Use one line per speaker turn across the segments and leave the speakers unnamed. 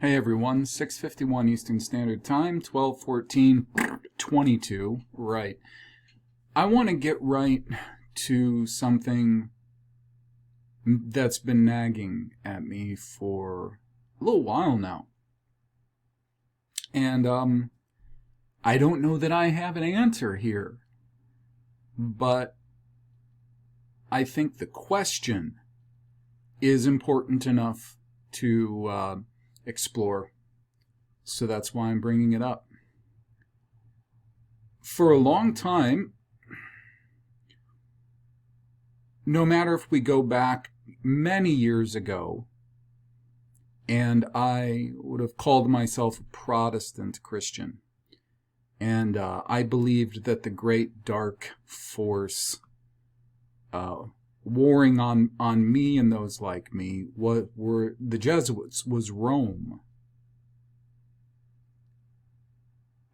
Hey everyone, 6:51 Eastern Standard Time, 12:14:22. Right. I want to get right to something that's been nagging at me for a little while now. And I don't know that I have an answer here, but I think the question is important enough to explore. So that's why I'm bringing it up. For a long time, no matter if we go back many years ago, and I would have called myself a Protestant Christian, and I believed that the great dark force warring on me and those like me were the Jesuits, was Rome.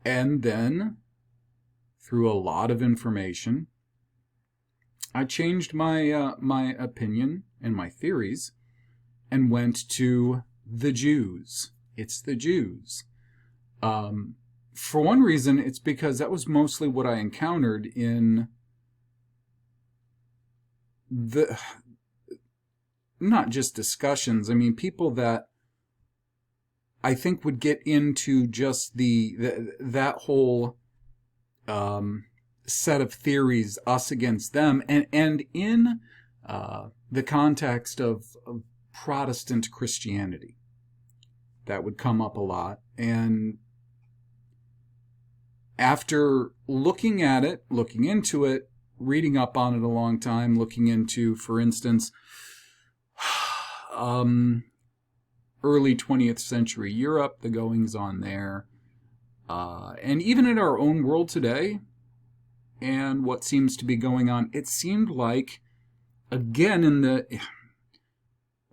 And then, through a lot of information, I changed my opinion and my theories and went to the Jews. It's the Jews. For one reason, it's because that was mostly what I encountered in the, not just discussions, I mean people that I think would get into just that whole set of theories, us against them, and in the context of Protestant Christianity. That would come up a lot. And after looking at it, looking into it, reading up on it a long time, looking into, for instance, early 20th century Europe, the goings-on there, and even in our own world today, and what seems to be going on, it seemed like, again,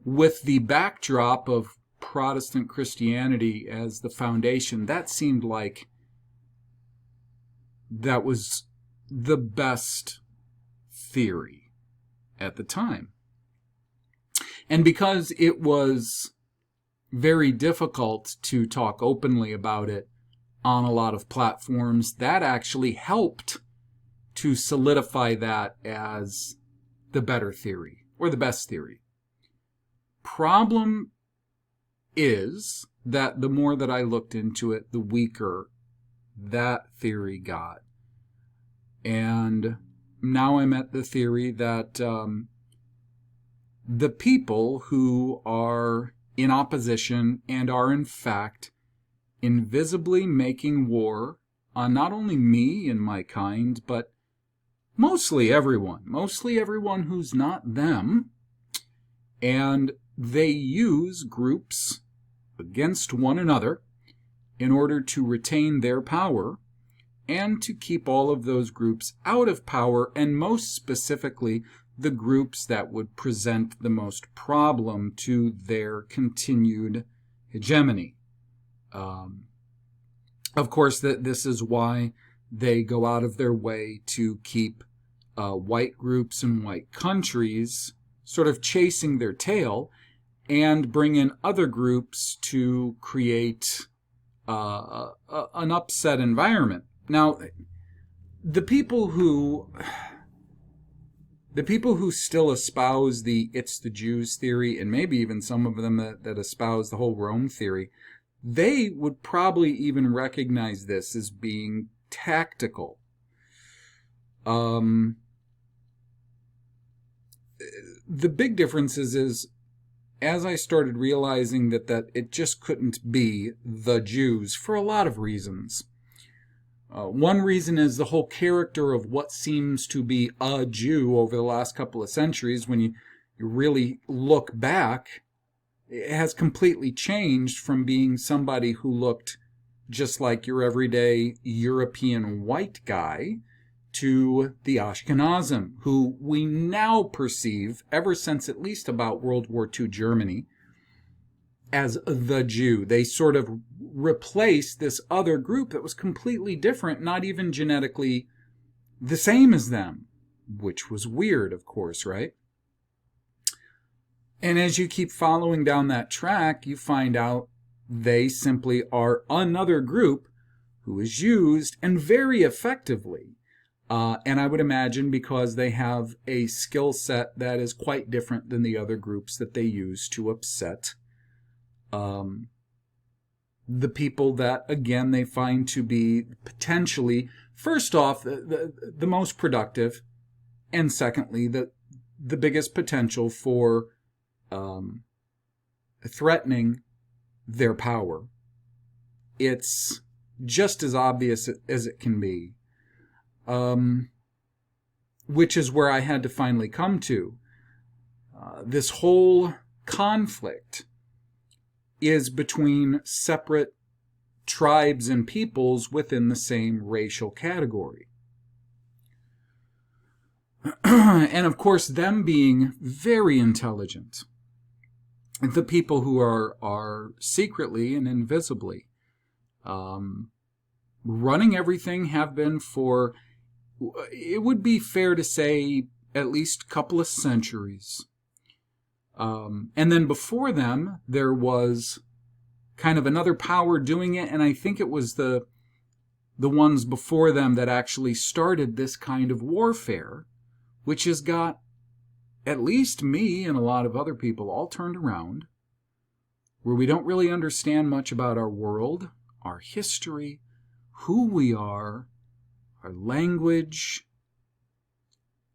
with the backdrop of Protestant Christianity as the foundation, that seemed like that was the best theory at the time. And because it was very difficult to talk openly about it on a lot of platforms, that actually helped to solidify that as the better theory, or the best theory. Problem is that the more that I looked into it, the weaker that theory got. And now I'm at the theory that the people who are in opposition and are in fact invisibly making war on not only me and my kind, but mostly everyone who's not them, and they use groups against one another in order to retain their power and to keep all of those groups out of power, and most specifically the groups that would present the most problem to their continued hegemony. Of course, this is why they go out of their way to keep white groups and white countries sort of chasing their tail, and bring in other groups to create an upset environment. Now, the people who still espouse it's the Jews theory, and maybe even some of them that espouse the whole Rome theory, they would probably even recognize this as being tactical. The big difference is as I started realizing that it just couldn't be the Jews for a lot of reasons. One reason is the whole character of what seems to be a Jew over the last couple of centuries. When you really look back, it has completely changed from being somebody who looked just like your everyday European white guy to the Ashkenazim, who we now perceive, ever since at least about World War II Germany, as the Jew. They sort of replaced this other group that was completely different, not even genetically the same as them, which was weird, of course, right? And as you keep following down that track, you find out They simply are another group who is used, and very effectively. And I would imagine because they have a skill set that is quite different than the other groups that they use to upset the people that, again, they find to be potentially, first off, the most productive, and secondly, the biggest potential for threatening their power. It's just as obvious as it can be, which is where I had to finally come to. This whole conflict is between separate tribes and peoples within the same racial category. And of course, them being very intelligent, the people who are secretly and invisibly running everything have been for, it would be fair to say, at least a couple of centuries. And then before them, there was kind of another power doing it, and I think it was the ones before them that actually started this kind of warfare, which has got at least me and a lot of other people all turned around, where we don't really understand much about our world, our history, who we are, our language,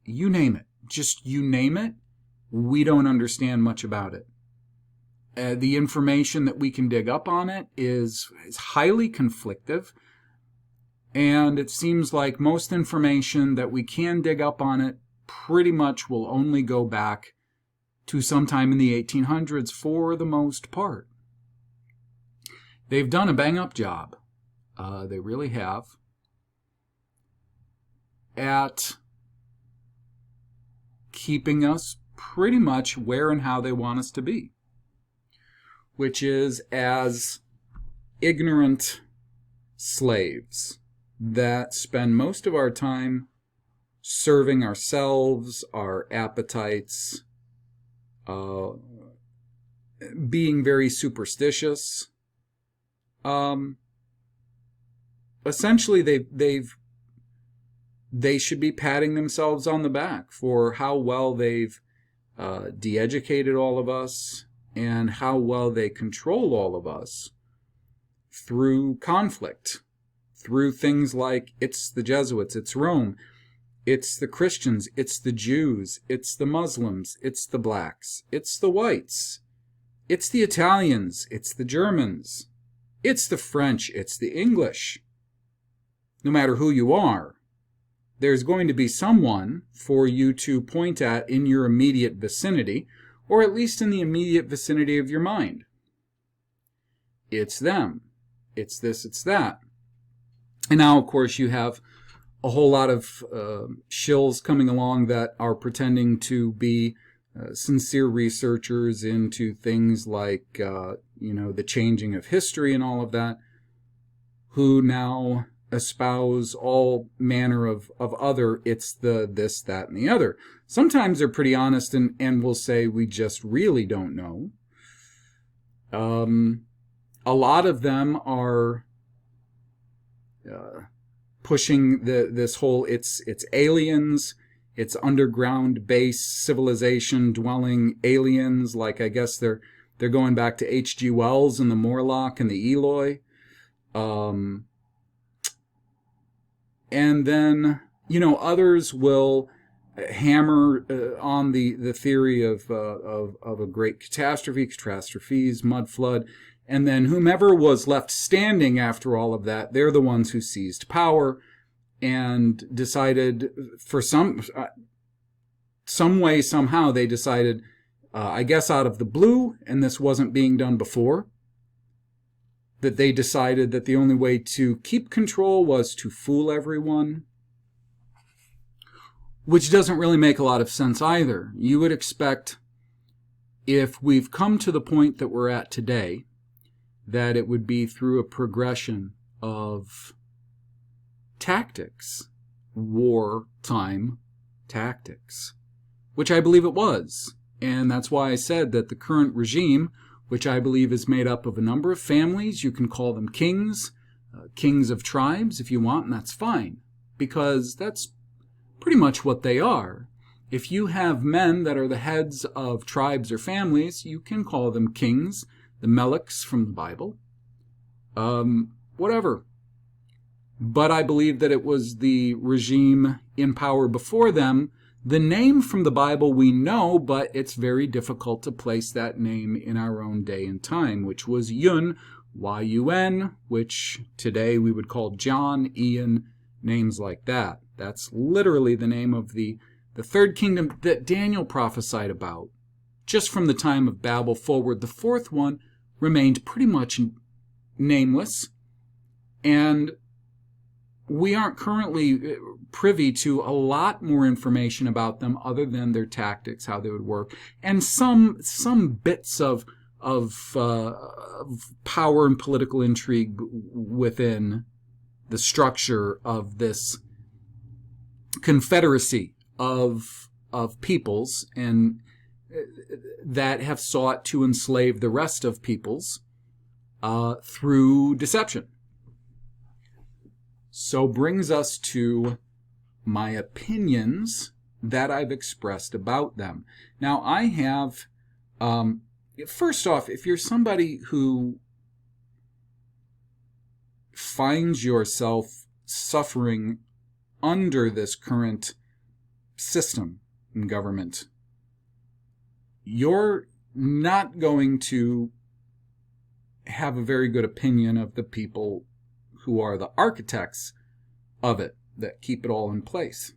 you name it. Just you name it, we don't understand much about it. The information that we can dig up on it is highly conflictive, and it seems like most information that we can dig up on it pretty much will only go back to sometime in the 1800s for the most part. They've done a bang-up job. They really have. At keeping us pretty much where and how they want us to be, which is as ignorant slaves that spend most of our time serving ourselves, our appetites, being very superstitious. Essentially, they should be patting themselves on the back for how well they've de-educated all of us and how well they control all of us through conflict, through things like it's the Jesuits, it's Rome, it's the Christians, it's the Jews, it's the Muslims, it's the blacks, it's the whites, it's the Italians, it's the Germans, it's the French, it's the English. No matter who you are, there's going to be someone for you to point at in your immediate vicinity, or at least in the immediate vicinity of your mind. It's them. It's this, it's that. And now, of course, you have a whole lot of shills coming along that are pretending to be sincere researchers into things like, the changing of history and all of that, who now espouse all manner of other, it's the this, that, and the other. Sometimes they're pretty honest and will say, we just really don't know. A lot of them are pushing this whole, it's aliens, it's underground base civilization dwelling aliens, like I guess they're going back to H.G. Wells and the Morlock and the Eloi. And then, others will hammer on the theory of a great catastrophes, mud flood, and then whomever was left standing after all of that, they're the ones who seized power and decided, for some way, somehow, they decided, I guess out of the blue, and this wasn't being done before, that they decided that the only way to keep control was to fool everyone, which doesn't really make a lot of sense either. You would expect, if we've come to the point that we're at today, that it would be through a progression of tactics, wartime tactics, which I believe it was. And that's why I said that the current regime which I believe is made up of a number of families. You can call them kings, kings of tribes if you want, and that's fine, because that's pretty much what they are. If you have men that are the heads of tribes or families, you can call them kings, the meleks from the Bible, whatever. But I believe that it was the regime in power before them. The name from the Bible we know, but it's very difficult to place that name in our own day and time, which was Yun, Y-U-N, which today we would call John, Ian, names like that. That's literally the name of the third kingdom that Daniel prophesied about. Just from the time of Babel forward, the fourth one remained pretty much nameless, and we aren't currently privy to a lot more information about them other than their tactics, how they would work, and some bits of power and political intrigue within the structure of this confederacy of peoples, and that have sought to enslave the rest of peoples through deception. So brings us to my opinions that I've expressed about them. Now, I have, first off, if you're somebody who finds yourself suffering under this current system in government, you're not going to have a very good opinion of the people who are the architects of it, that keep it all in place.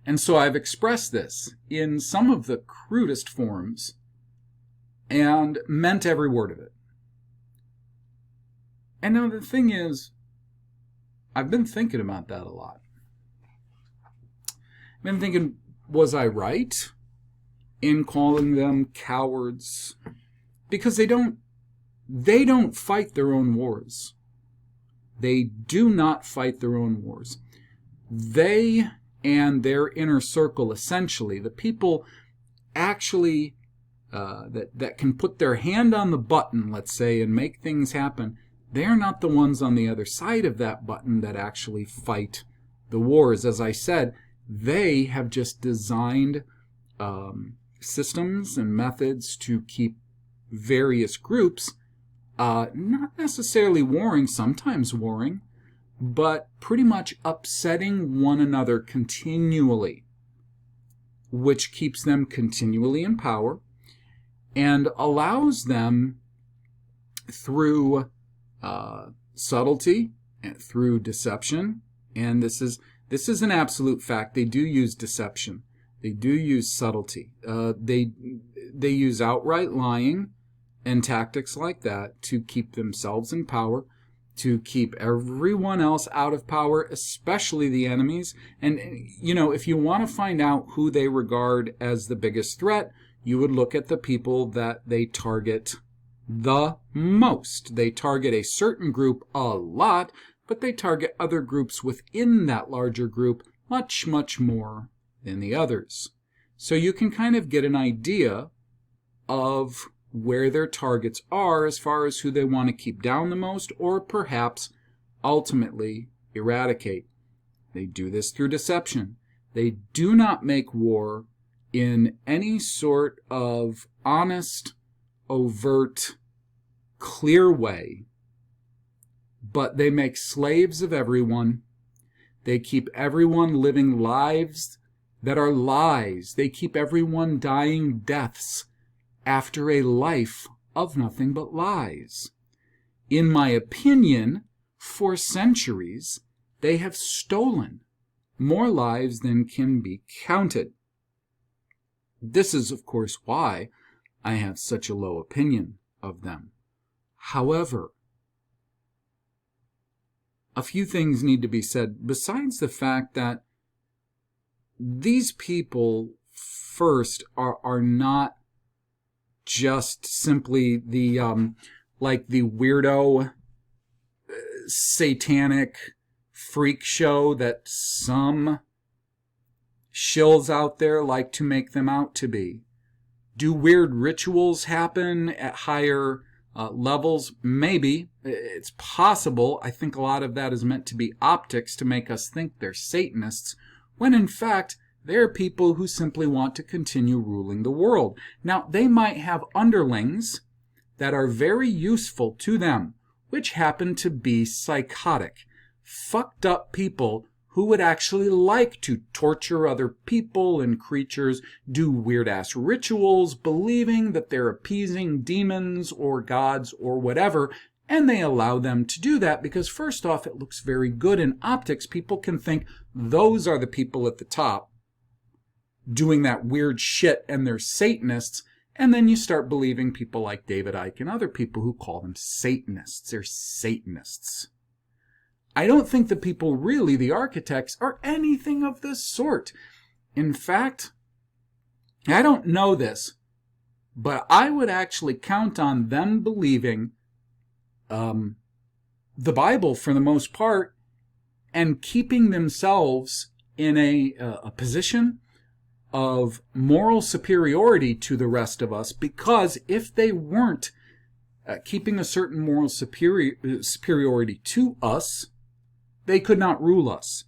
And so I've expressed this in some of the crudest forms and meant every word of it. And now the thing is, I've been thinking about that a lot. I've been thinking, was I right in calling them cowards? Because they don't fight their own wars. They do not fight their own wars. They and their inner circle, essentially, the people actually that can put their hand on the button, let's say, and make things happen, they're not the ones on the other side of that button that actually fight the wars. As I said, they have just designed systems and methods to keep various groups not necessarily warring, sometimes warring, but pretty much upsetting one another continually, which keeps them continually in power and allows them, through subtlety and through deception, and this is an absolute fact, they do use deception, they do use subtlety, they use outright lying and tactics like that to keep themselves in power, to keep everyone else out of power, especially the enemies. And, you know, if you want to find out who they regard as the biggest threat, you would look at the people that they target the most. They target a certain group a lot, but they target other groups within that larger group much, much more than the others. So you can kind of get an idea of where their targets are as far as who they want to keep down the most, or perhaps ultimately eradicate. They do this through deception. They do not make war in any sort of honest, overt, clear way, but they make slaves of everyone. They keep everyone living lives that are lies. They keep everyone dying deaths after a life of nothing but lies. In my opinion, for centuries, they have stolen more lives than can be counted. This is, of course, why I have such a low opinion of them. However, a few things need to be said, besides the fact that these people, first, are not just simply the like the weirdo satanic freak show that some shills out there like to make them out to be. Do weird rituals happen at higher levels? Maybe. It's possible. I think a lot of that is meant to be optics to make us think they're Satanists, when in fact they're people who simply want to continue ruling the world. Now, they might have underlings that are very useful to them, which happen to be psychotic, fucked up people who would actually like to torture other people and creatures, do weird-ass rituals, believing that they're appeasing demons or gods or whatever, and they allow them to do that because, first off, it looks very good in optics. People can think those are the people at the top doing that weird shit and they're Satanists, and then you start believing people like David Icke and other people who call them Satanists. They're Satanists. I don't think the people really, the architects, are anything of the sort. In fact, I don't know this, but I would actually count on them believing the Bible for the most part and keeping themselves in a position of moral superiority to the rest of us, because if they weren't keeping a certain moral superiority to us, they could not rule us.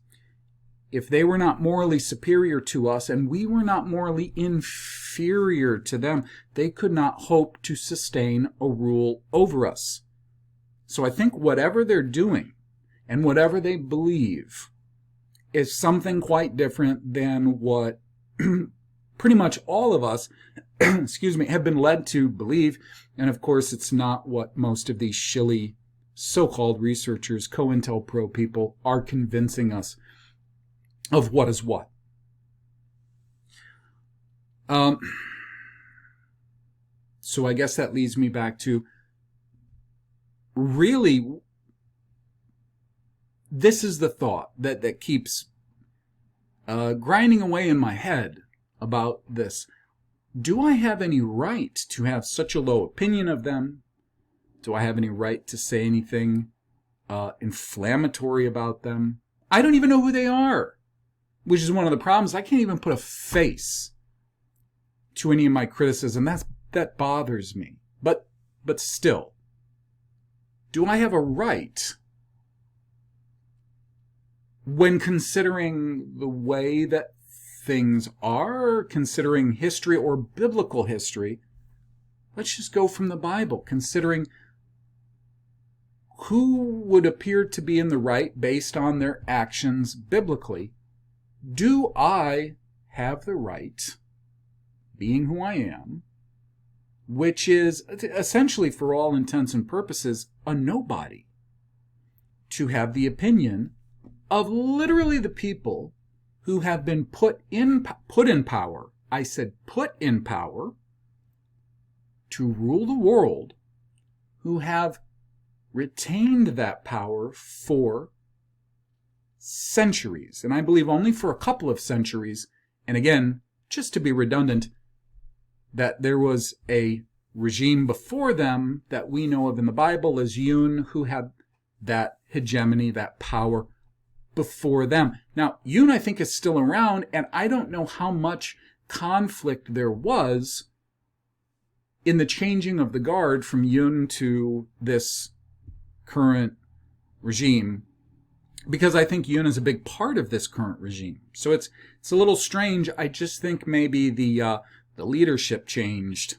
If they were not morally superior to us and we were not morally inferior to them, they could not hope to sustain a rule over us. So I think whatever they're doing and whatever they believe is something quite different than what pretty much all of us have been led to believe. And of course, it's not what most of these shilly so-called researchers, COINTELPRO people, are convincing us of what is what. So I guess that leads me back to, really, this is the thought that keeps grinding away in my head about this. Do I have any right to have such a low opinion of them? Do I have any right to say anything inflammatory about them? I don't even know who they are, which is one of the problems. I can't even put a face to any of my criticism. That bothers me. But still, do I have a right, when considering the way that things are, considering history or biblical history? Let's just go from the Bible, considering who would appear to be in the right based on their actions biblically. Do I have the right, being who I am, which is essentially, for all intents and purposes, a nobody, to have the opinion of literally the people who have been put in power? I said put in power to rule the world, who have retained that power for centuries, and I believe only for a couple of centuries. And again, just to be redundant, that there was a regime before them that we know of in the Bible as Yun, who had that hegemony, that power before them. Now, Yun, I think, is still around, and I don't know how much conflict there was in the changing of the guard from Yun to this current regime, because I think Yun is a big part of this current regime. So it's a little strange. I just think maybe the leadership changed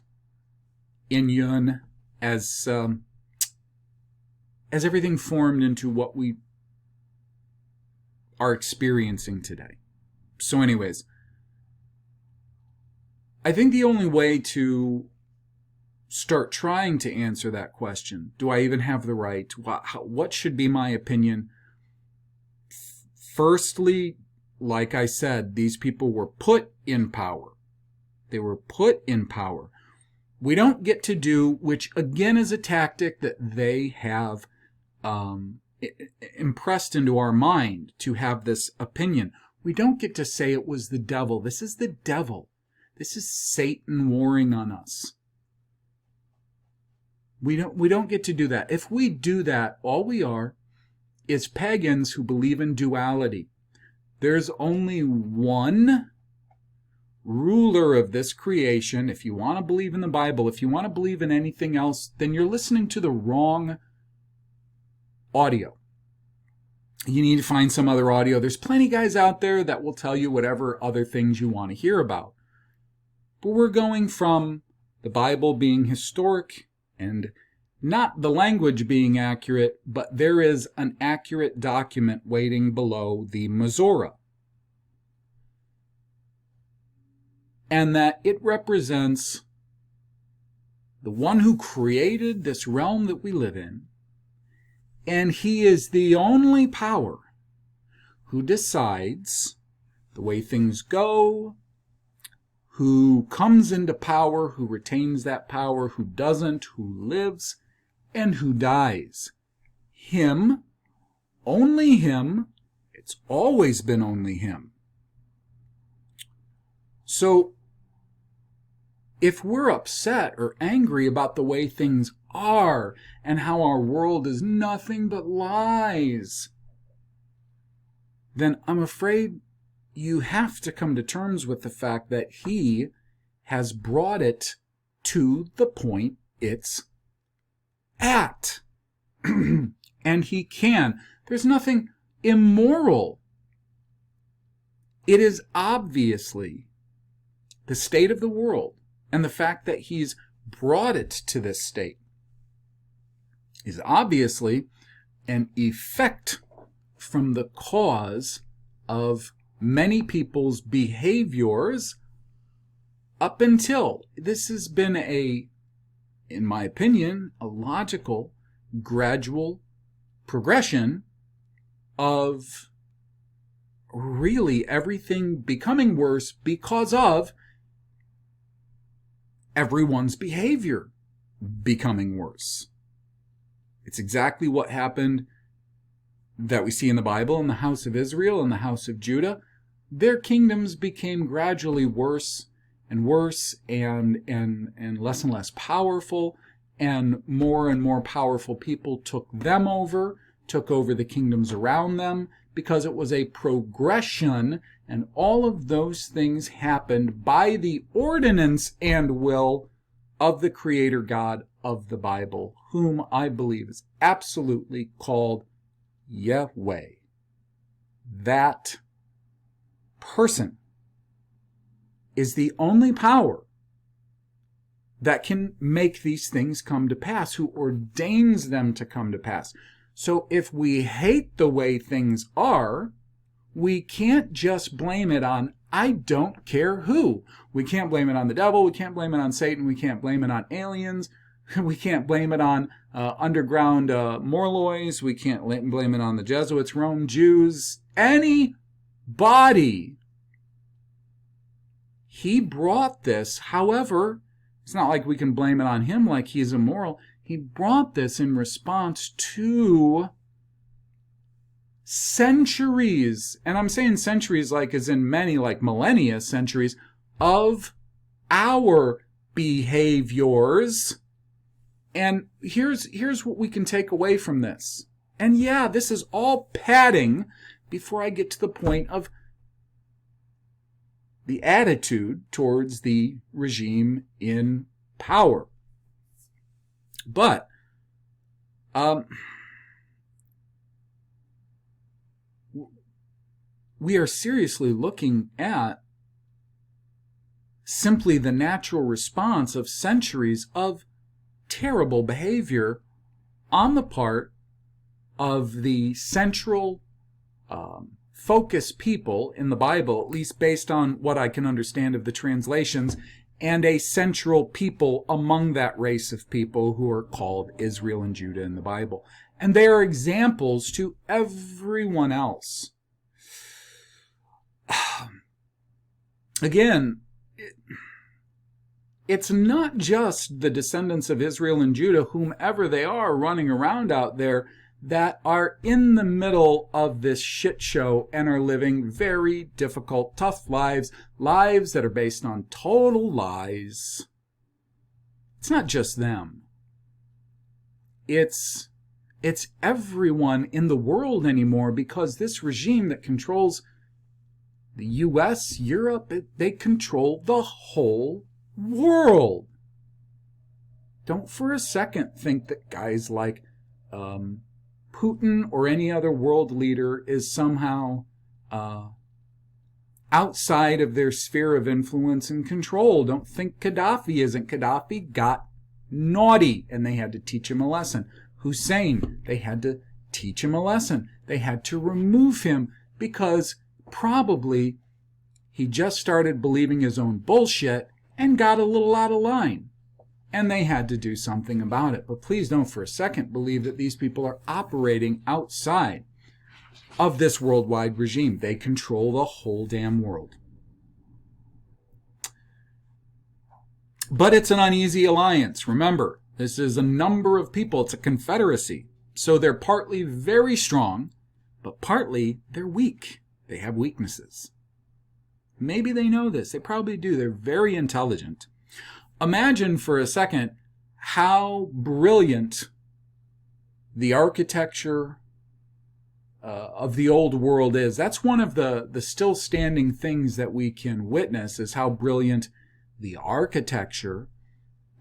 in Yun as everything formed into what we are experiencing today. So anyways, I think the only way to start trying to answer that question, do I even have the right? What should be my opinion? Firstly, like I said, these people were put in power. They were put in power. We don't get to do, which again is a tactic that they have impressed into our mind, to have this opinion. We don't get to say it was the devil. This is the devil. This is Satan warring on us. We don't get to do that. If we do that, all we are is pagans who believe in duality. There's only one ruler of this creation. If you want to believe in the Bible, if you want to believe in anything else, then you're listening to the wrong audio. You need to find some other audio. There's plenty of guys out there that will tell you whatever other things you want to hear about. But we're going from the Bible being historic and not the language being accurate, but there is an accurate document waiting below the Masorah. And that it represents the one who created this realm that we live in. And he is the only power who decides the way things go, who comes into power, who retains that power, who doesn't, who lives, and who dies. Him, only him, it's always been only him. So, if we're upset or angry about the way things are and how our world is nothing but lies, then I'm afraid you have to come to terms with the fact that he has brought it to the point it's at. And he can. There's nothing immoral. It is obviously the state of the world, and the fact that he's brought it to this state is obviously an effect from the cause of many people's behaviors up until this has been in my opinion, a logical, gradual progression of really everything becoming worse because of everyone's behavior becoming worse. It's exactly what happened that we see in the Bible in the house of Israel and the house of Judah. Their kingdoms became gradually worse and worse and less powerful, and more powerful people took over the kingdoms around them, because it was a progression, and all of those things happened by the ordinance and will of the Creator God of the Bible, whom I believe is absolutely called Yahweh. That person is the only power that can make these things come to pass, who ordains them to come to pass. So if we hate the way things are, we can't just blame it on I don't care who. We can't blame it on the devil. We can't blame it on Satan. We can't blame it on aliens. We can't blame it on underground Morlois. We can't blame it on the Jesuits, Rome, Jews, anybody. He brought this. However, it's not like we can blame it on him like he's immoral. He brought this in response to centuries, and I'm saying centuries like as in many, like millennia, centuries of our behaviors. And here's what we can take away from this. And yeah, this is all padding before I get to the point of the attitude towards the regime in power. But we are seriously looking at simply the natural response of centuries of terrible behavior on the part of the central focus people in the Bible, at least based on what I can understand of the translations, and a central people among that race of people who are called Israel and Judah in the Bible. And they are examples to everyone else. Again, it's not just the descendants of Israel and Judah, whomever they are running around out there, that are in the middle of this shit show and are living very difficult, tough lives that are based on total lies. It's not just them. It's everyone in the world anymore, because this regime that controls The US, Europe, they control the whole world. Don't for a second think that guys like Putin or any other world leader is somehow outside of their sphere of influence and control. Don't think Gaddafi isn't. Gaddafi got naughty and they had to teach him a lesson. Hussein, they had to teach him a lesson. They had to remove him because probably he just started believing his own bullshit and got a little out of line. And they had to do something about it. But please don't for a second believe that these people are operating outside of this worldwide regime. They control the whole damn world. But it's an uneasy alliance. Remember, this is a number of people. It's a confederacy. So they're partly very strong, but partly they're weak. They have weaknesses. Maybe they know this. They probably do. They're very intelligent. Imagine for a second how brilliant the architecture of the old world is. That's one of the still standing things that we can witness, is how brilliant the architecture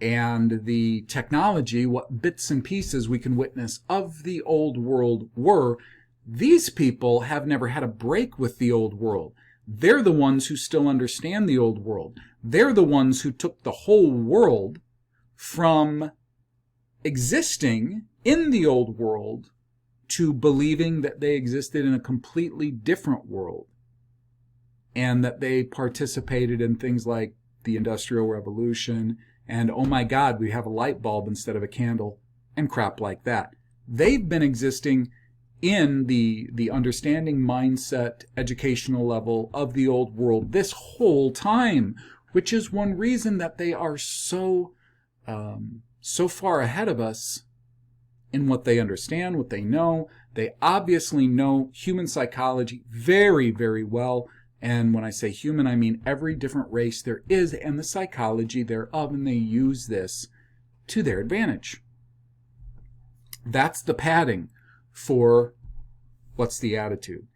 and the technology, what bits and pieces we can witness of the old world were. These people have never had a break with the old world. They're the ones who still understand the old world. They're the ones who took the whole world from existing in the old world to believing that they existed in a completely different world, and that they participated in things like the Industrial Revolution and, oh my God, we have a light bulb instead of a candle, and crap like that. They've been existing in the understanding, mindset, educational level of the old world this whole time, which is one reason that they are so far ahead of us in what they understand, what they know. They obviously know human psychology very, very well. And when I say human, I mean every different race there is and the psychology thereof, and they use this to their advantage. That's the padding for what's the attitude.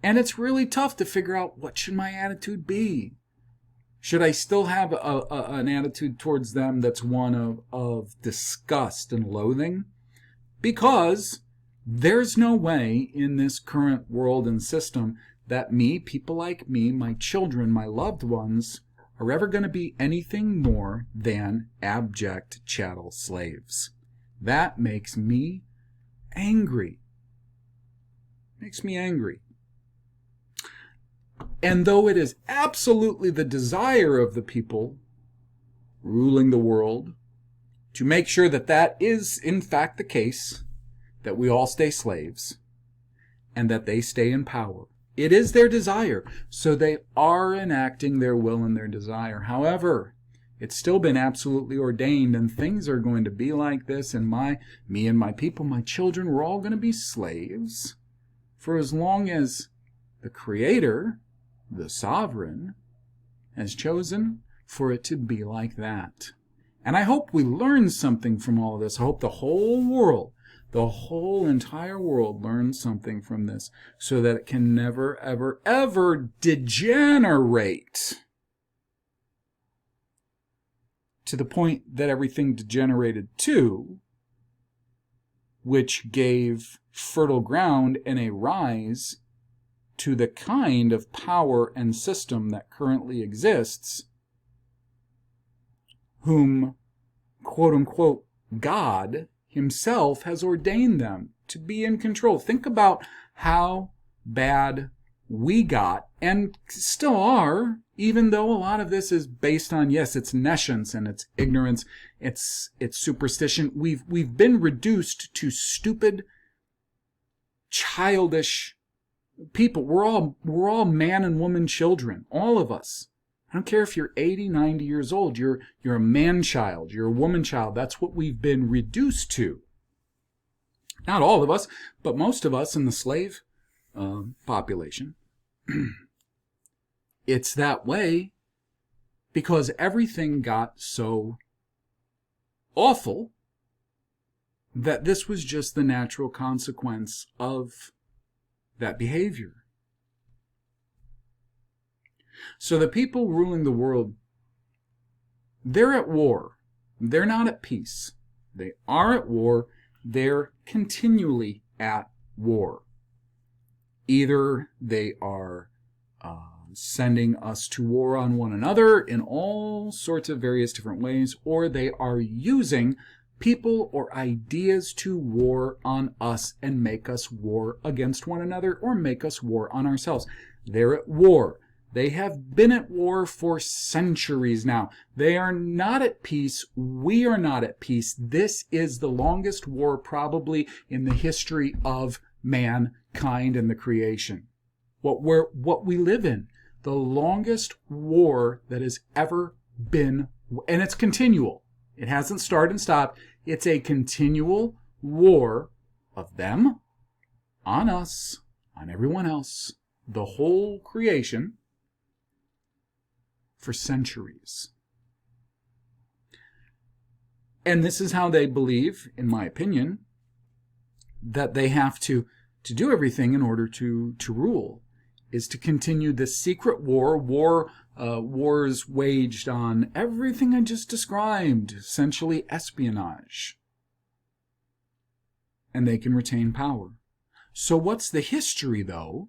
And it's really tough to figure out, what should my attitude be? Should I still have an attitude towards them that's one of disgust and loathing? Because there's no way in this current world and system that me, people like me, my children, my loved ones, are ever going to be anything more than abject chattel slaves. That makes me angry. Makes me angry. And though it is absolutely the desire of the people ruling the world to make sure that that is in fact the case, that we all stay slaves and that they stay in power, it is their desire. So they are enacting their will and their desire. However, it's still been absolutely ordained, and things are going to be like this, and me and my people, my children, we're all going to be slaves for as long as the Creator, the Sovereign, has chosen for it to be like that. And I hope we learn something from all of this. I hope the whole world, the whole entire world, learns something from this, so that it can never, ever, ever degenerate to the point that everything degenerated to, which gave fertile ground and a rise to the kind of power and system that currently exists, whom, quote-unquote, God himself has ordained them to be in control. Think about how bad we got, and still are, even though a lot of this is based on, yes, it's nescience and it's ignorance, it's superstition. We've been reduced to stupid, childish people. We're all man and woman children, all of us. I don't care if you're 80, 90 years old. You're a man child. You're a woman child. That's what we've been reduced to. Not all of us, but most of us in the slave population. It's that way because everything got so awful that this was just the natural consequence of that behavior. So the people ruling the world, they're at war. They're not at peace. They are at war. They're continually at war. Either they are sending us to war on one another in all sorts of various different ways, or they are using people or ideas to war on us and make us war against one another or make us war on ourselves. They're at war. They have been at war for centuries now. They are not at peace. We are not at peace. This is the longest war probably in the history of mankind and the creation. What we live in. The longest war that has ever been, and it's continual. It hasn't started and stopped. It's a continual war of them on us, on everyone else, the whole creation, for centuries. And this is how they believe, in my opinion, that they have to do everything in order to rule, is to continue this secret wars waged on everything I just described, essentially espionage. And they can retain power. So what's the history, though,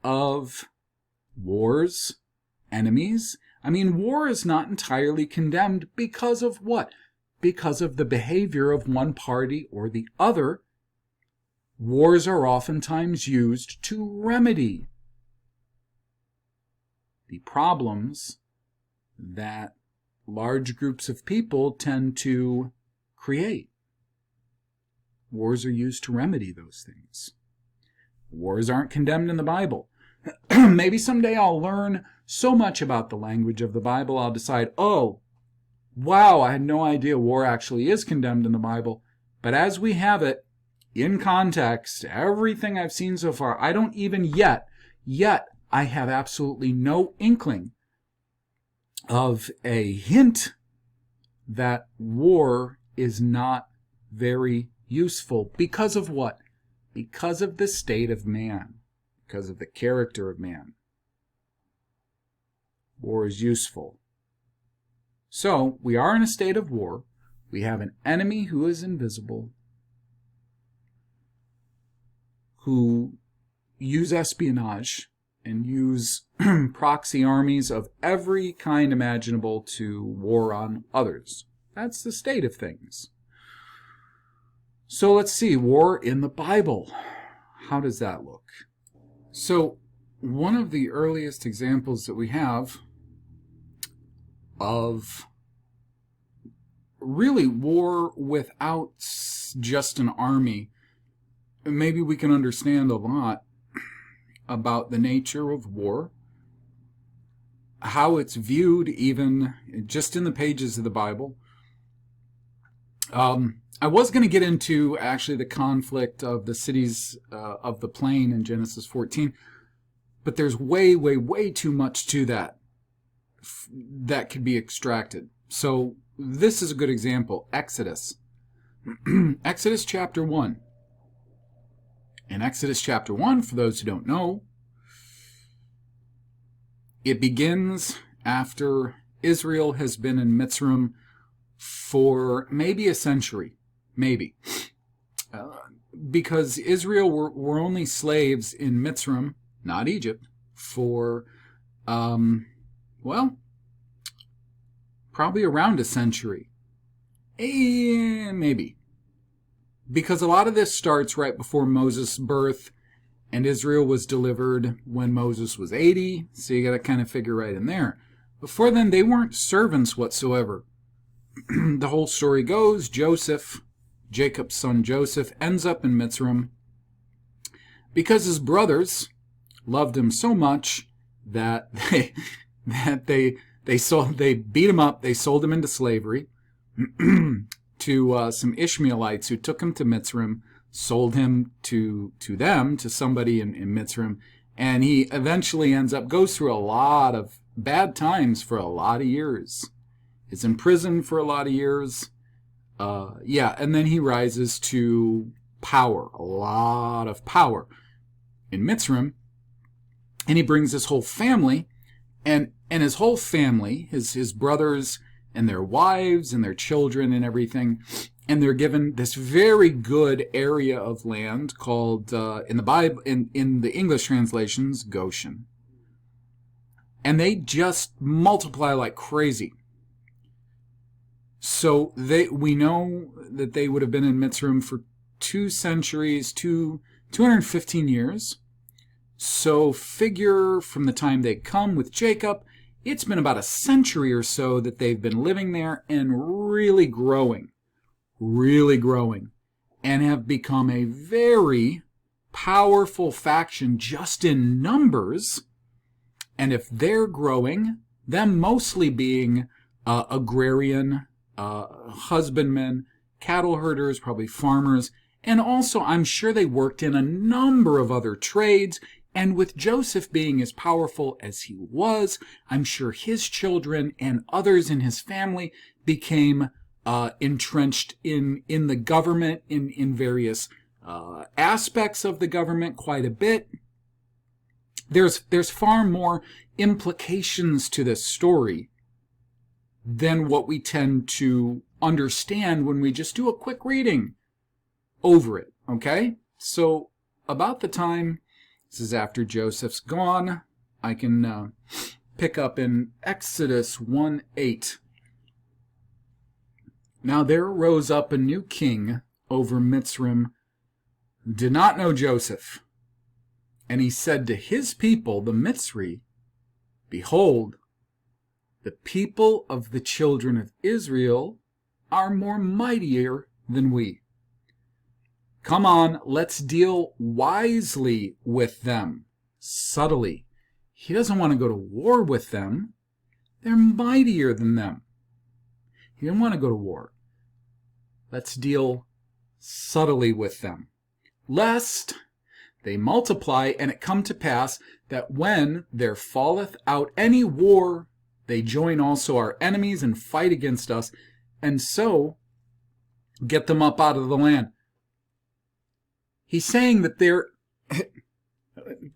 of wars, enemies? I mean, war is not entirely condemned because of what? Because of the behavior of one party or the other. Wars are oftentimes used to remedy the problems that large groups of people tend to create. Wars are used to remedy those things. Wars aren't condemned in the Bible. Maybe someday I'll learn so much about the language of the Bible, I'll decide, oh, wow, I had no idea war actually is condemned in the Bible. But as we have it, in context, everything I've seen so far, I don't even yet I have absolutely no inkling of a hint that war is not very useful. Because of what? Because of the state of man. Because of the character of man. War is useful. So, we are in a state of war. We have an enemy who is invisible, who use espionage and use proxy armies of every kind imaginable to war on others. That's the state of things. So let's see, war in the Bible. How does that look? So one of the earliest examples that we have of really war without just an army, maybe we can understand a lot about the nature of war, how it's viewed even just in the pages of the Bible. I was going to get into actually the conflict of the cities of the plain in Genesis 14, but there's way too much to that could be extracted. So this is a good example. Exodus. Exodus chapter 1. In Exodus chapter 1, for those who don't know, it begins after Israel has been in Mitzrayim for maybe a century. Maybe. Because Israel were only slaves in Mitzrayim, not Egypt, for, probably around a century. Maybe. Because a lot of this starts right before Moses' birth, and Israel was delivered when Moses was 80, so you got to kind of figure right in there. Before then, they weren't servants whatsoever. The whole story goes, Jacob's son Joseph, ends up in Mitzrayim because his brothers loved him so much that they beat him up, they sold him into slavery to some Ishmaelites who took him to Mitzrayim, sold him to somebody in Mitzrayim, and he eventually goes through a lot of bad times for a lot of years. Is in prison for a lot of years. And then he rises to power, a lot of power in Mitzrayim, and he brings his whole family And his whole family, his brothers and their wives and their children and everything, and they're given this very good area of land called in the Bible, in the English translations, Goshen. And they just multiply like crazy. So we know that they would have been in Mitzrayim for 2 centuries, 215 years. So figure from the time they come with Jacob, it's been about a century or so that they've been living there and really growing, and have become a very powerful faction just in numbers. And if they're growing, them mostly being agrarian, husbandmen, cattle herders, probably farmers, and also I'm sure they worked in a number of other trades. And with Joseph being as powerful as he was, I'm sure his children and others in his family became entrenched in the government, in various aspects of the government quite a bit. There's far more implications to this story than what we tend to understand when we just do a quick reading over it, okay? So about the time, this is after Joseph's gone, I can pick up in Exodus 1:8. Now there rose up a new king over Mitzrayim, who did not know Joseph. And he said to his people, the Mitzri, behold, the people of the children of Israel are more mightier than we. Come on, let's deal wisely with them, subtly. He doesn't want to go to war with them. They're mightier than them. He didn't want to go to war. Let's deal subtly with them, lest they multiply, and it come to pass that when there falleth out any war, they join also our enemies and fight against us, and so get them up out of the land. He's saying that they're,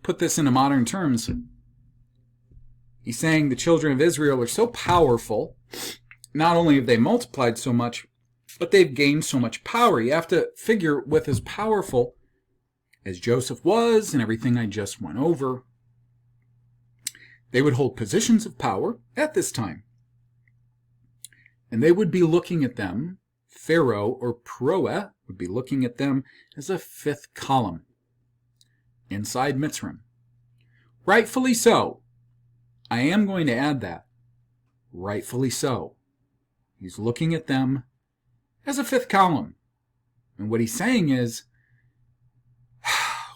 put this into modern terms, he's saying the children of Israel are so powerful, not only have they multiplied so much, but they've gained so much power. You have to figure with as powerful as Joseph was and everything I just went over, they would hold positions of power at this time. And they would be looking at them, Pharaoh or Proeh would be looking at them as a 5th column inside Mitzrayim. Rightfully so. I am going to add that. Rightfully so. He's looking at them as a 5th column. And what he's saying is,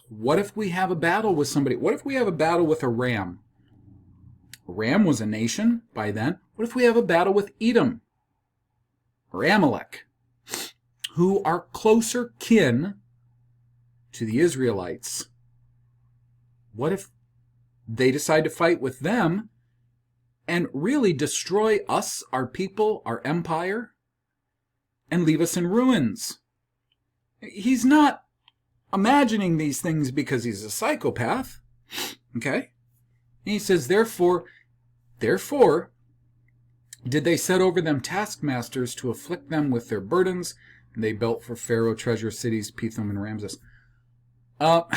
what if we have a battle with somebody? What if we have a battle with Aram? Aram was a nation by then. What if we have a battle with Edom or Amalek, who are closer kin to the Israelites? What if they decide to fight with them and really destroy us, our people, our empire, and leave us in ruins? He's not imagining these things because he's a psychopath, okay? And he says, therefore, did they set over them taskmasters to afflict them with their burdens, and they built for Pharaoh treasure cities, Pithom and Ramses. But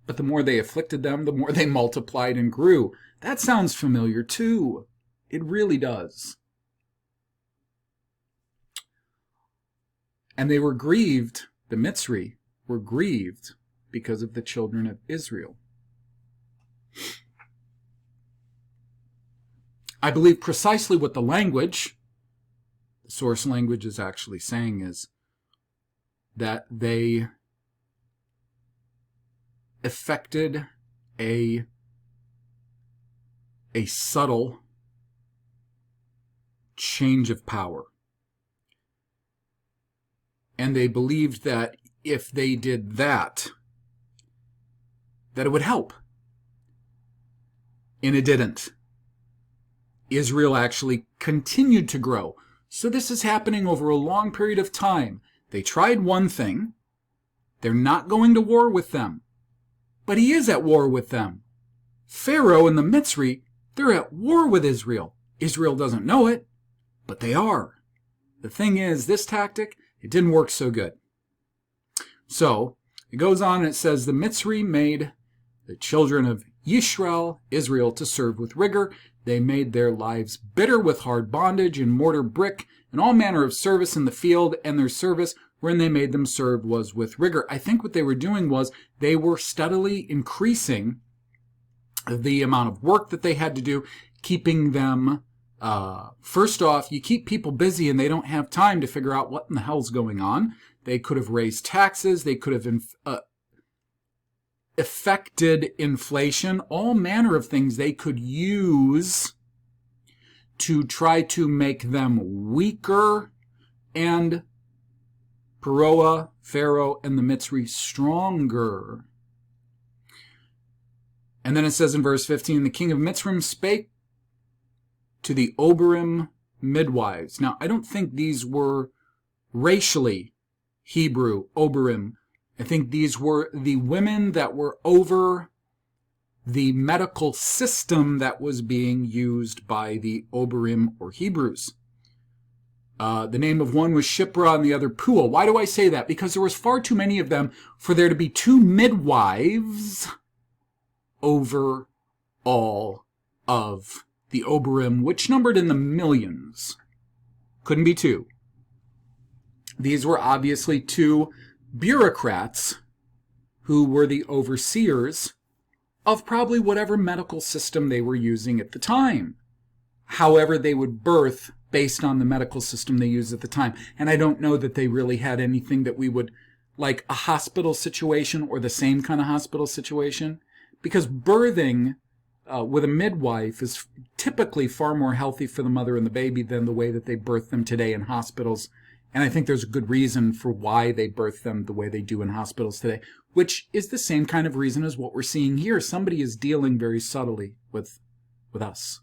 the more they afflicted them, the more they multiplied and grew. That sounds familiar too. It really does. And they were grieved, the Mitzri were grieved because of the children of Israel. I believe precisely what the language, the source language, is actually saying is that they effected a subtle change of power. And they believed that if they did that, that it would help. And it didn't. Israel actually continued to grow. So this is happening over a long period of time. They tried one thing. They're not going to war with them. But he is at war with them. Pharaoh and the Mitzri They're at war with Israel. Israel doesn't know it, but they are. The thing is, this tactic, it didn't work so good. So, it goes on and it says, the Mitzri made the children of Yisrael, Israel, to serve with rigor. They made their lives bitter with hard bondage and mortar brick and all manner of service in the field, and their service wherein they made them serve was with rigor. I think what they were doing was they were steadily increasing the amount of work that they had to do, keeping them, first off, you keep people busy and they don't have time to figure out what in the hell's going on. They could have raised taxes, they could have affected inflation, all manner of things they could use to try to make them weaker, and Pharaoh and the Mitzri stronger. And then it says in verse 15, the king of Mitzrayim spake to the Oberim midwives. Now, I don't think these were racially Hebrew, Oberim. I think these were the women that were over the medical system that was being used by the Oberim or Hebrews. The name of one was Shipra and the other Puah. Why do I say that? Because there was far too many of them for there to be two midwives over all of the Oberim, which numbered in the millions. Couldn't be two. These were obviously two bureaucrats who were the overseers of probably whatever medical system they were using at the time. However, they would birth based on the medical system they used at the time. And I don't know that they really had anything that we would, like a hospital situation or the same kind of hospital situation, because birthing with a midwife is typically far more healthy for the mother and the baby than the way that they birth them today in hospitals. And I think there's a good reason for why they birth them the way they do in hospitals today, which is the same kind of reason as what we're seeing here. Somebody is dealing very subtly with us.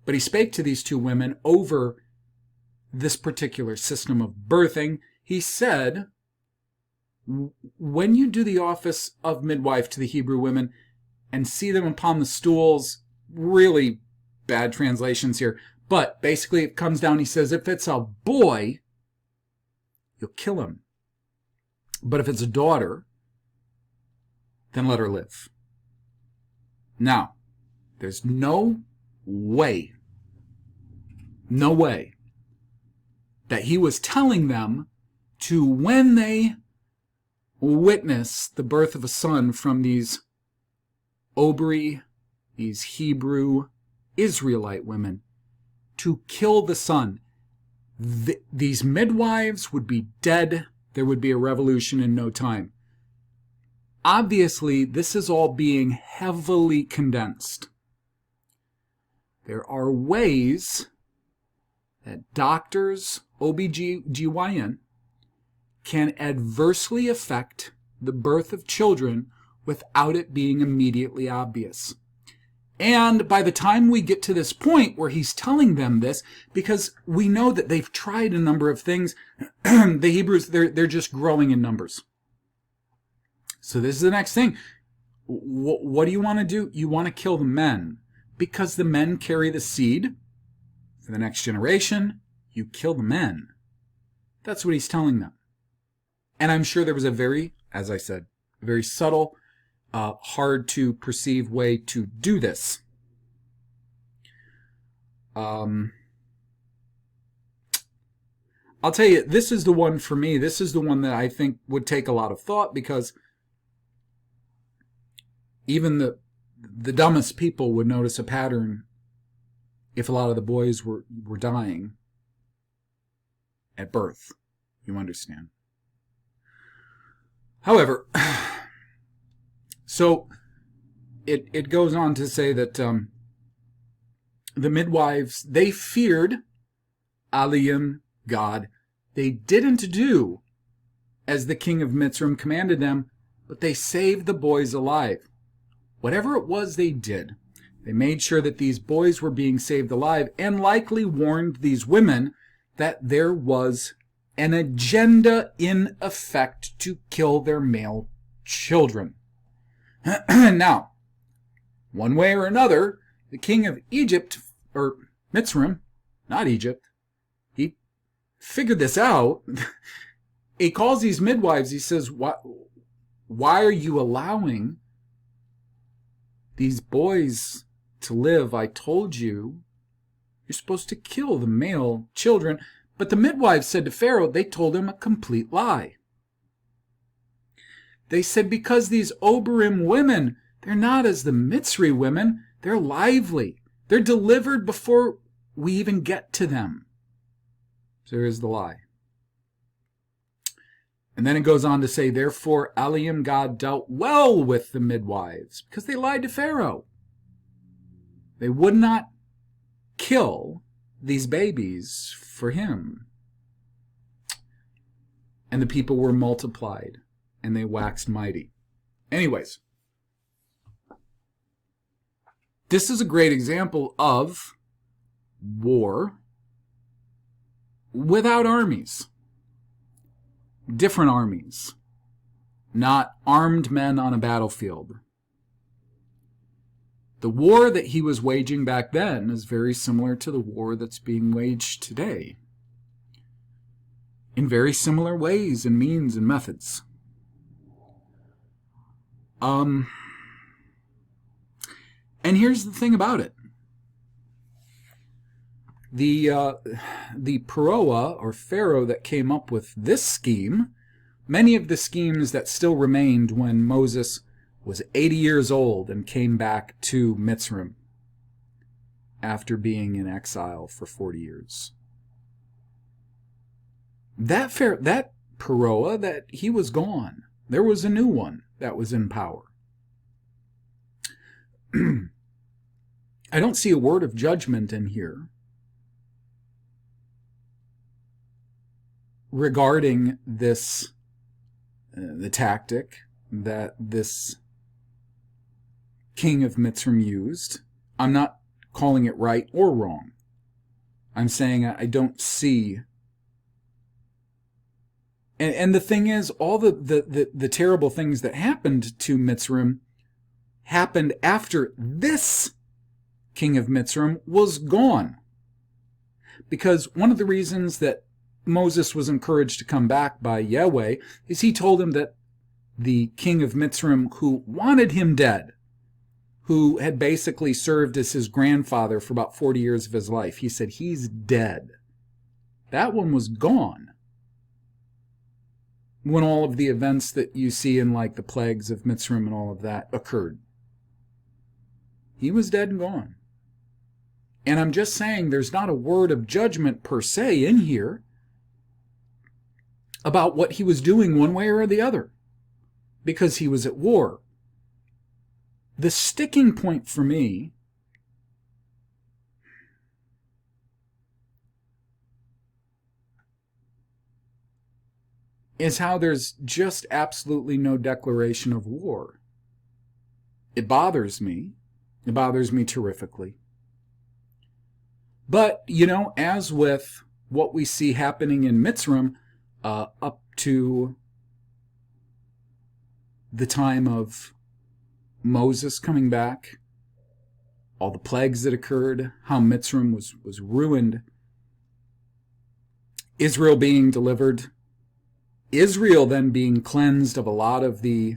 But he spake to these two women over this particular system of birthing. He said, when you do the office of midwife to the Hebrew women and see them upon the stools, really bad translations here, but basically it comes down, he says, if it's a boy, you'll kill him. But if it's a daughter, then let her live. Now, there's no way that he was telling them to, when they witness the birth of a son from these Obri, these Hebrew Israelite women, to kill the son. These midwives would be dead. There would be a revolution in no time. Obviously, this is all being heavily condensed. There are ways that doctors, OBGYN, can adversely affect the birth of children without it being immediately obvious. And by the time we get to this point where he's telling them this, because we know that they've tried a number of things, the Hebrews, they're just growing in numbers. So this is the next thing. What do you want to do? You want to kill the men, because the men carry the seed for the next generation. You kill the men. That's what he's telling them. And I'm sure there was a very, as I said, very subtle, hard to perceive way to do this. I'll tell you, this is the one for me. This is the one that I think would take a lot of thought, because even the dumbest people would notice a pattern if a lot of the boys were dying at birth. You understand? However, so it goes on to say that the midwives, they feared Aliyim, God. They didn't do as the king of Mitzrayim commanded them, but they saved the boys alive. Whatever it was they did, they made sure that these boys were being saved alive, and likely warned these women that there was an agenda in effect to kill their male children. Now, one way or another, the king of Egypt, or Mitzrayim, not Egypt, he figured this out. He calls these midwives, he says, why are you allowing these boys to live? I told you, you're supposed to kill the male children. But the midwives said to Pharaoh, they told him a complete lie. They said, because these Oberim women, they're not as the Mitzri women, they're lively. They're delivered before we even get to them. So here's the lie. And then it goes on to say, therefore Elohim God dealt well with the midwives, because they lied to Pharaoh. They would not kill these babies for him. And the people were multiplied, and they waxed mighty. Anyways, this is a great example of war without armies. Different armies, not armed men on a battlefield. The war that he was waging back then is very similar to the war that's being waged today, in very similar ways and means and methods. And here's the thing about it. The Pharaoh or Pharaoh that came up with this scheme, many of the schemes that still remained when Moses was 80 years old and came back to Mitzrayim after being in exile for 40 years. That Pharaoh, that he was gone. There was a new one that was in power. I don't see a word of judgment in here regarding this, the tactic that this king of Mitzrayim used. I'm not calling it right or wrong. I'm saying I don't see. And the thing is, all the terrible things that happened to Mitzrayim happened after this king of Mitzrayim was gone. Because one of the reasons that Moses was encouraged to come back by Yahweh is he told him that the king of Mitzrayim, who wanted him dead, who had basically served as his grandfather for about 40 years of his life, he said, he's dead. That one was gone when all of the events that you see in like the plagues of Mitzrayim and all of that occurred. He was dead and gone. And I'm just saying there's not a word of judgment per se in here about what he was doing one way or the other, because he was at war. The sticking point for me is how there's just absolutely no declaration of war. It bothers me. It bothers me terrifically. But, you know, as with what we see happening in Mitzrayim, up to the time of Moses coming back, all the plagues that occurred, how Mitzrayim was ruined, Israel being delivered, Israel then being cleansed of a lot of the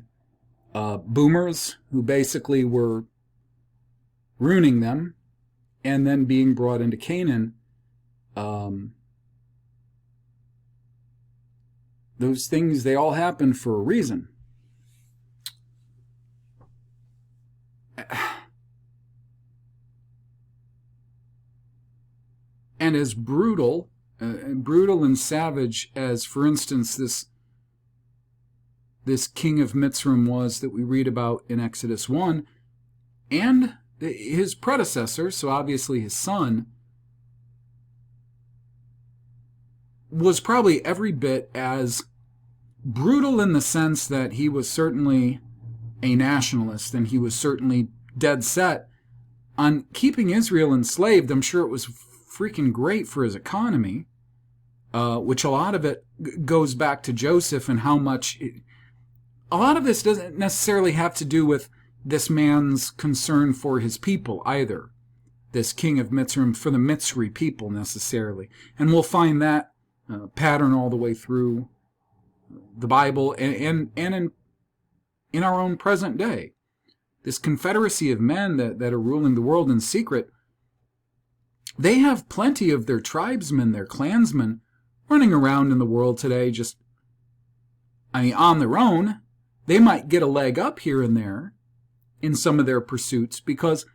boomers who basically were ruining them, and then being brought into Canaan. Those things, they all happen for a reason. And as brutal and savage as, for instance, this king of Mitzrayim was that we read about in Exodus 1, and his predecessor, so obviously his son, was probably every bit as brutal in the sense that he was certainly a nationalist, and he was certainly dead set on keeping Israel enslaved. I'm sure it was freaking great for his economy, which a lot of it goes back to Joseph and how much... A lot of this doesn't necessarily have to do with this man's concern for his people either. this king of Mitzrayim for the Mitzri people necessarily. And we'll find that pattern all the way through the Bible and in our own present day. This confederacy of men that are ruling the world in secret, they have plenty of their tribesmen, their clansmen, running around in the world today just, on their own. They might get a leg up here and there in some of their pursuits because,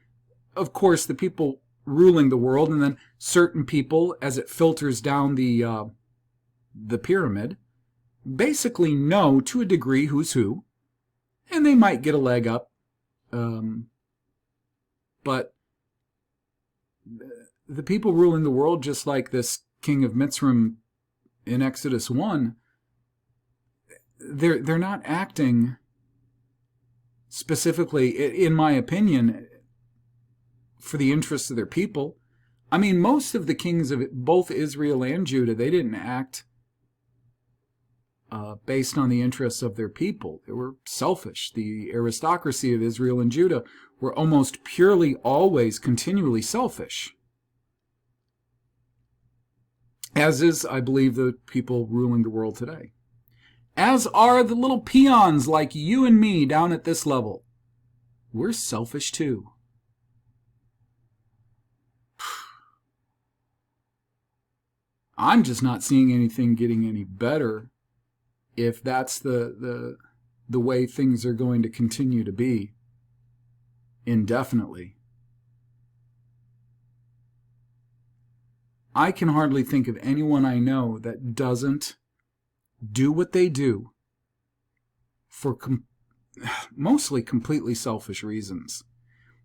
of course, the people ruling the world and then certain people, as it filters down the pyramid, basically know to a degree who's who, and they might get a leg up. But the people ruling the world, just like this king of Mitzrayim in Exodus 1, they're not acting specifically, in my opinion, for the interests of their people. Most of the kings of both Israel and Judah, they didn't act based on the interests of their people. They were selfish. The aristocracy of Israel and Judah were almost purely, always, continually selfish. As is, I believe, the people ruling the world today. As are the little peons like you and me down at this level. We're selfish too. I'm just not seeing anything getting any better if that's the way things are going to continue to be indefinitely. I can hardly think of anyone I know that doesn't do what they do for mostly completely selfish reasons.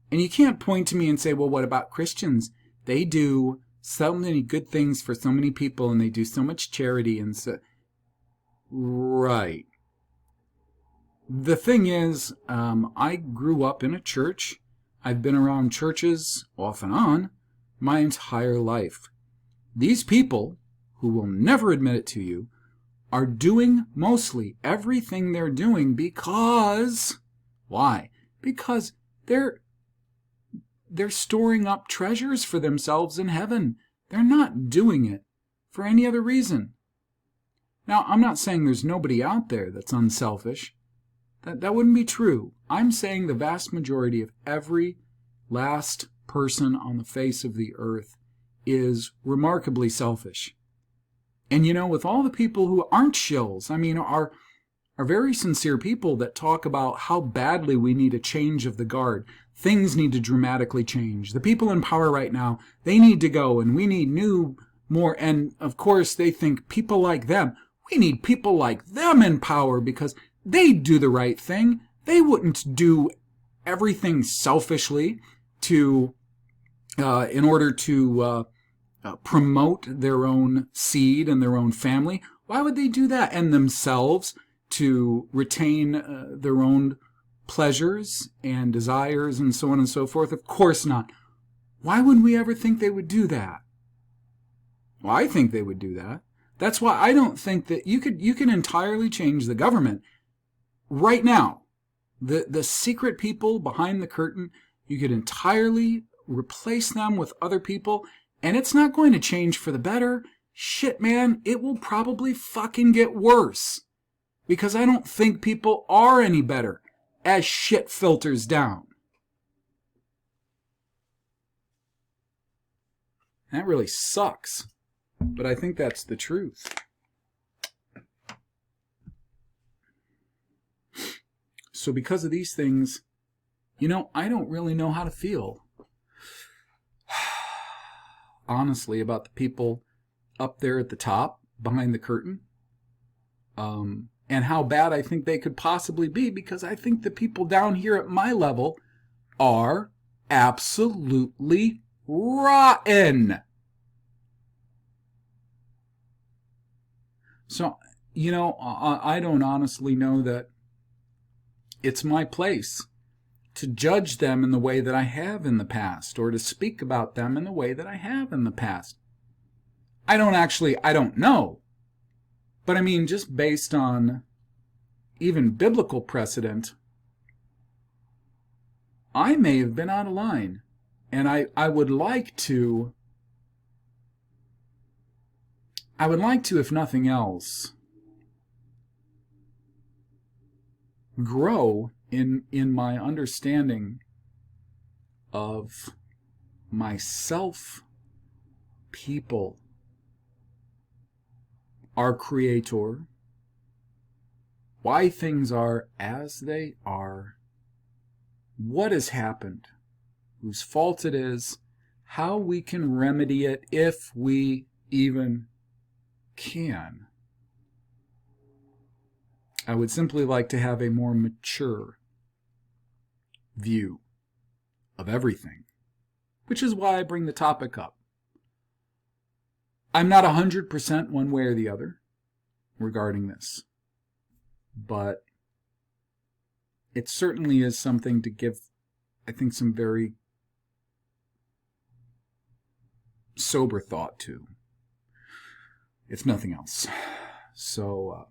And you can't point to me and say, well, what about Christians? They do so many good things for so many people, and they do so much charity and so. Right. The thing is, I grew up in a church. I've been around churches off and on my entire life. These people, who will never admit it to you, are doing mostly everything they're doing because... Why? Because they're storing up treasures for themselves in heaven. They're not doing it for any other reason. Now, I'm not saying there's nobody out there that's unselfish. That wouldn't be true. I'm saying the vast majority of every last person on the face of the earth is remarkably selfish. And with all the people who aren't shills, are very sincere people that talk about how badly we need a change of the guard. Things need to dramatically change. The people in power right now, they need to go, and we need new, more, and of course they think people like them. We need people like them in power because they do the right thing. They wouldn't do everything selfishly in order to promote their own seed and their own family. Why would they do that? And themselves to retain their own pleasures and desires and so on and so forth? Of course not. Why would we ever think they would do that? Well, I think they would do that. That's why I don't think that you can entirely change the government right now. The secret people behind the curtain, you could entirely replace them with other people, and it's not going to change for the better. Shit, man, it will probably fucking get worse. Because I don't think people are any better as shit filters down. That really sucks. But I think that's the truth. So because of these things, I don't really know how to feel, honestly, about the people up there at the top, behind the curtain, and how bad I think they could possibly be, because I think the people down here at my level are absolutely rotten. So, I don't honestly know that it's my place to judge them in the way that I have in the past, or to speak about them in the way that I have in the past. I don't know. But just based on even biblical precedent, I may have been out of line. And I would like to, if nothing else, grow in my understanding of myself, people, our Creator, why things are as they are, what has happened, whose fault it is, how we can remedy it if we even can. I would simply like to have a more mature view of everything, which is why I bring the topic up. I'm not 100% one way or the other regarding this, but it certainly is something to give, I think, some very sober thought to, if nothing else. So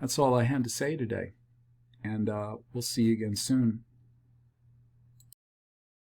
that's all I had to say today, and we'll see you again soon.